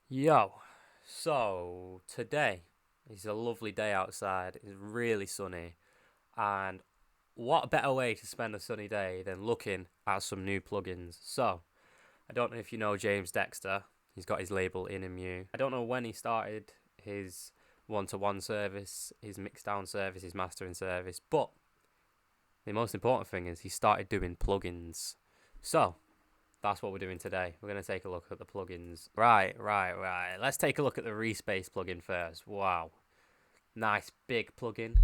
Yo, so today is a lovely day outside. It's really sunny, and what better way to spend a sunny day than looking at some new plugins? So, I don't know if you know James Dexter. He's got his label InMU. I don't know when he started his one-to-one service, his mixdown service, his mastering service, but the most important thing is he started doing plugins. So, that's what we're doing today. We're going to take a look at the plugins. Right. Let's take a look at the Reese plugin first. Wow. Nice big plugin.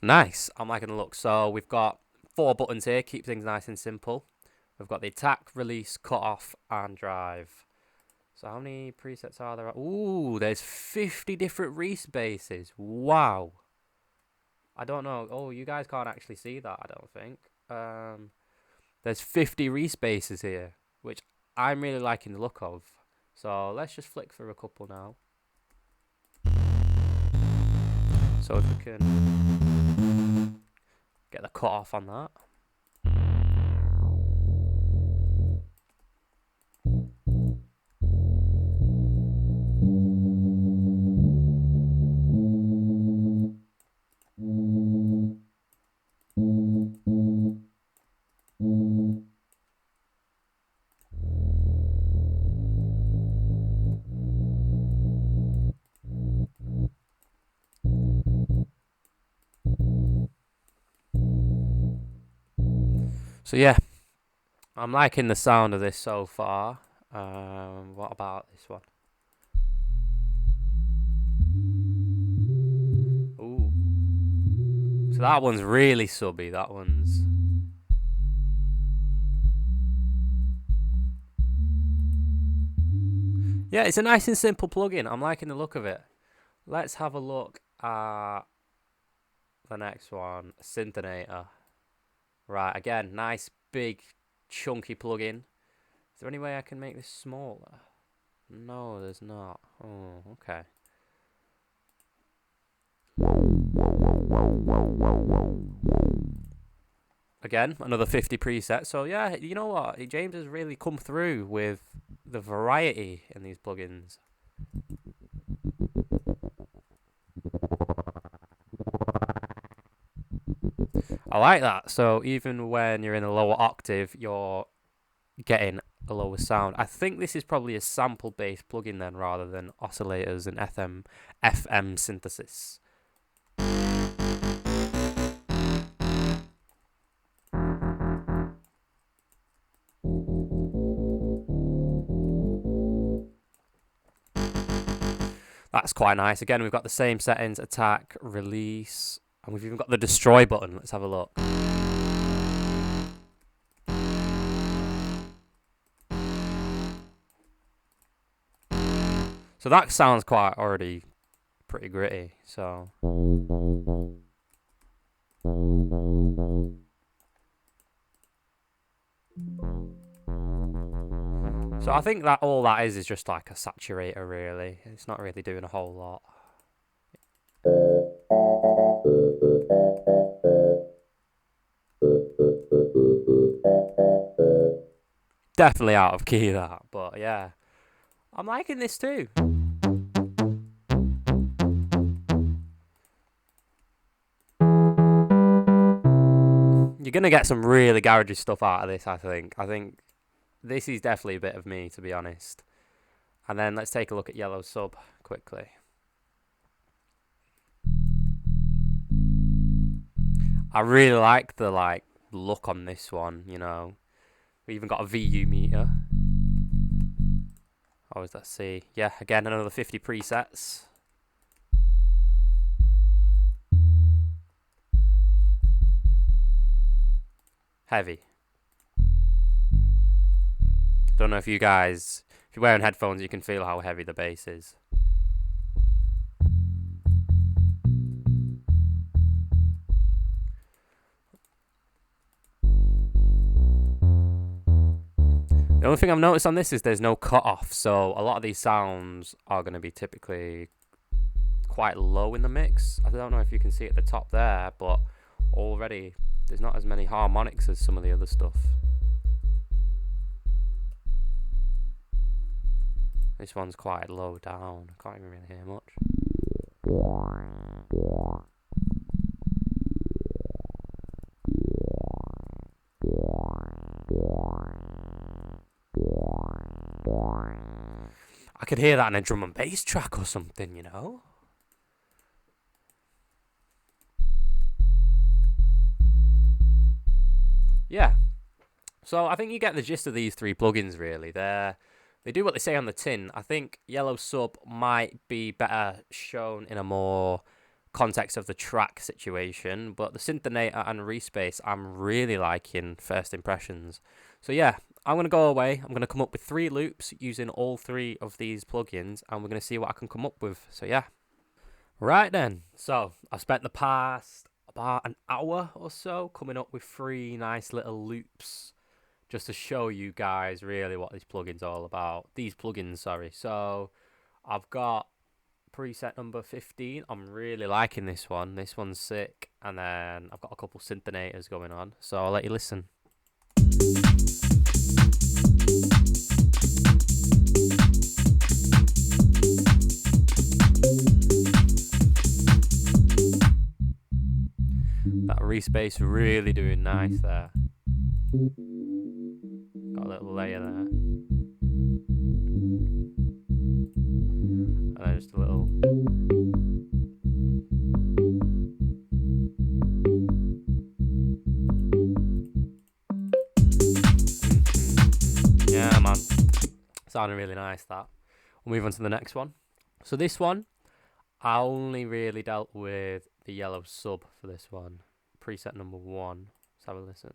Nice. I'm liking the look. So we've got 4 buttons here. Keep things nice and simple. We've got the attack, release, cut off, and drive. So how many presets are there? Ooh, there's 50 different Reese bases. Wow. I don't know. Oh, you guys can't actually see that, I don't think. There's 50 Reese bases here, which I'm really liking the look of. So let's just flick through a couple now. So if we can get the cut off on that. So yeah, I'm liking the sound of this so far. What about this one? Ooh. So that one's really subby, that one's. Yeah, it's a nice and simple plugin. I'm liking the look of it. Let's have a look at the next one, Synthinator. Right, again, nice big chunky plugin. Is there any way I can make this smaller? No, there's not. Oh, okay. Again, another 50 presets. So yeah, you know what? James has really come through with the variety in these plugins. I like that. So even when you're in a lower octave, you're getting a lower sound. I think this is probably a sample-based plugin then, rather than oscillators and FM synthesis. That's quite nice. Again, we've got the same settings: attack, release, and we've even got the destroy button. Let's have a look. So that sounds quite already pretty gritty. So I think that all that is just like a saturator, really. It's not really doing a whole lot. Definitely out of key, that, but yeah. I'm liking this too. You're going to get some really garagey stuff out of this, I think. I think this is definitely a bit of me, to be honest. And then let's take a look at Yellow Sub quickly. I really like the look on this one, you know. We even got a VU meter. Oh, is that C? Yeah, again, another 50 presets. Heavy. Don't know if you guys, if you're wearing headphones, you can feel how heavy the bass is. The only thing I've noticed on this is there's no cut off, so a lot of these sounds are going to be typically quite low in the mix. I don't know if you can see at the top there, but already there's not as many harmonics as some of the other stuff. This one's quite low down. I can't even really hear much. I could hear that in a drum and bass track or something, you know? Yeah. So I think you get the gist of these three plugins, really. They do what they say on the tin. I think Yellow Sub might be better shown in a more context of the track situation, but the Synthinator and Reese bass I'm really liking first impressions. So yeah, I'm going to go away. I'm going to come up with 3 loops using all 3 of these plugins, and we're going to see what I can come up with. So yeah. Right then. So I've spent the past about an hour or so coming up with 3 nice little loops just to show you guys really what this plugin's all about. These plugins, sorry. So I've got preset number 15. I'm really liking this one. This one's sick. And then I've got a couple synthinators going on. So I'll let you listen. That Reese bass really doing nice there. Got a little layer there. And then just a little. Yeah, man. Sounding really nice, that. We'll move on to the next one. So this one, I only really dealt with the Yellow Sub for this one. Preset number 1. Let's have a listen.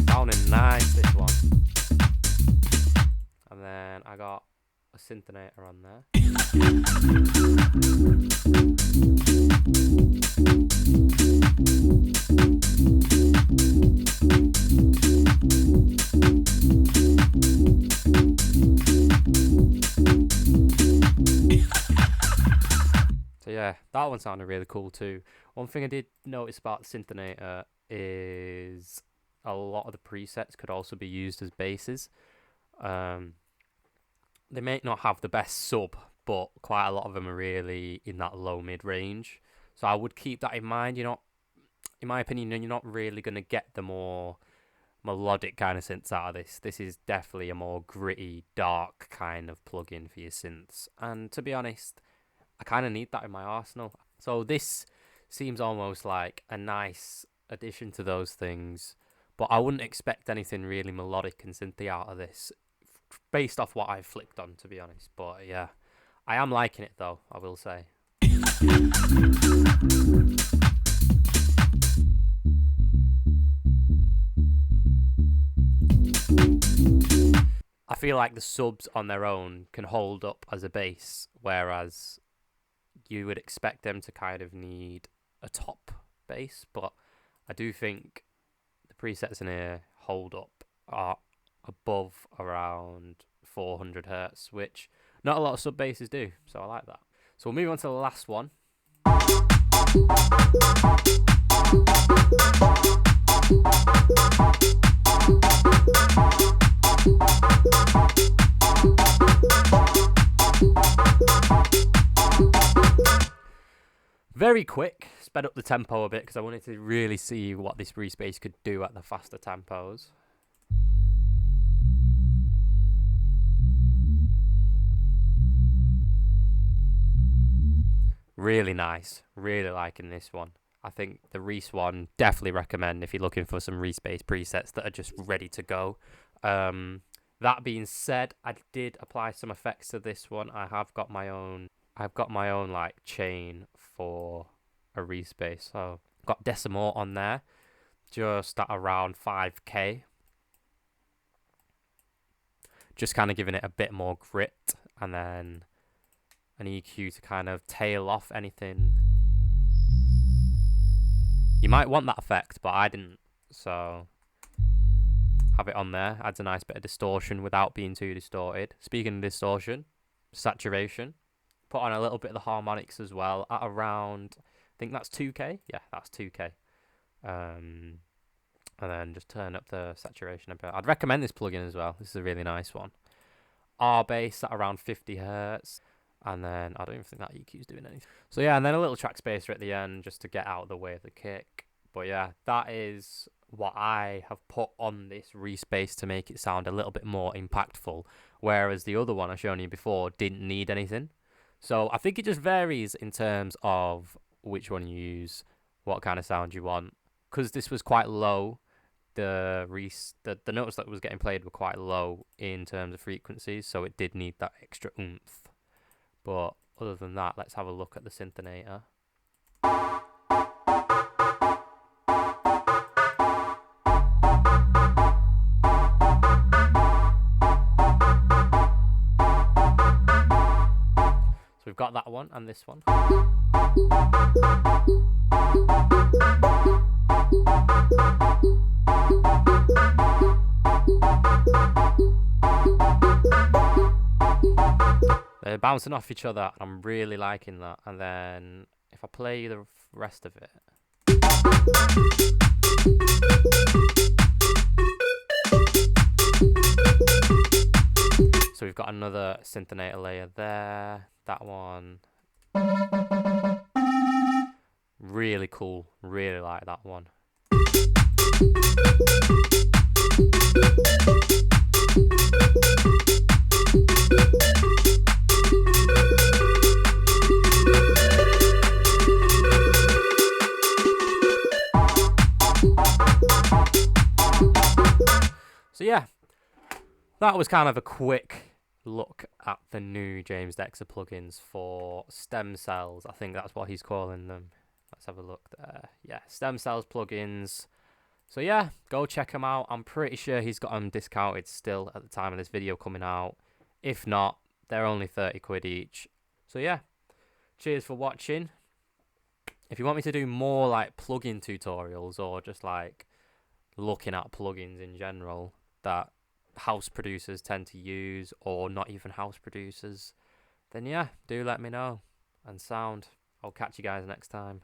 Sounding nice, this one. And then I got a synthinator on there. So yeah, that one sounded really cool too. One thing I did notice about the synthinator is a lot of the presets could also be used as basses. They may not have the best sub, but quite a lot of them are really in that low mid range. So I would keep that in mind. You're not, in my opinion, you're not really going to get the more melodic kind of synths out of this. This is definitely a more gritty, dark kind of plugin for your synths. And to be honest, I kind of need that in my arsenal. So this seems almost like a nice addition to those things. But I wouldn't expect anything really melodic and synthy out of this, based off what I've flicked on, to be honest. But yeah, I am liking it though, I will say. I feel like the subs on their own can hold up as a bass, whereas you would expect them to kind of need a top bass. But I do think the presets in here hold up are above around 400 hertz, which not a lot of sub basses do, so I like that. So we'll move on to the last one. Very quick, sped up the tempo a bit because I wanted to really see what this Reese bass could do at the faster tempos. Really nice. Really liking this one. I think the Reese one, definitely recommend if you're looking for some Reese bass presets that are just ready to go. That being said, I did apply some effects to this one. I've got my own like chain for a Reese bass. So got Decimort on there, just at around 5k. Just kind of giving it a bit more grit, and then an EQ to kind of tail off anything You might want that effect, but I didn't. So have it on there. Adds a nice bit of distortion without being too distorted. Speaking of distortion, saturation. Put on a little bit of the harmonics as well at around, I think that's 2K. Yeah, that's 2K. And then just turn up the saturation a bit. I'd recommend this plugin as well. This is a really nice one. R bass at around 50 hertz. And then I don't even think that EQ is doing anything. So yeah, and then a little track spacer at the end just to get out of the way of the kick. But yeah, that is what I have put on this Reese bass to make it sound a little bit more impactful. Whereas the other one I've shown you before didn't need anything. So I think it just varies in terms of which one you use, what kind of sound you want. Because this was quite low, the notes that was getting played were quite low in terms of frequencies, so it did need that extra oomph. But other than that, let's have a look at the synthinator. So we've got that one and this one. They're bouncing off each other, and I'm really liking that. And then if I play the rest of it, so we've got another synthinator layer there. That one, really cool. Really like that one. So yeah, that was kind of a quick look at the new James Dexter plugins for StemCellz. I think that's what he's calling them. Let's have a look there. Yeah, StemCellz plugins. So yeah, go check them out. I'm pretty sure he's got them discounted still at the time of this video coming out. If not, they're only 30 quid each. So yeah, cheers for watching. If you want me to do more like plugin tutorials or just like looking at plugins in general that house producers tend to use, or not even house producers, then yeah, do let me know. And sound, I'll catch you guys next time.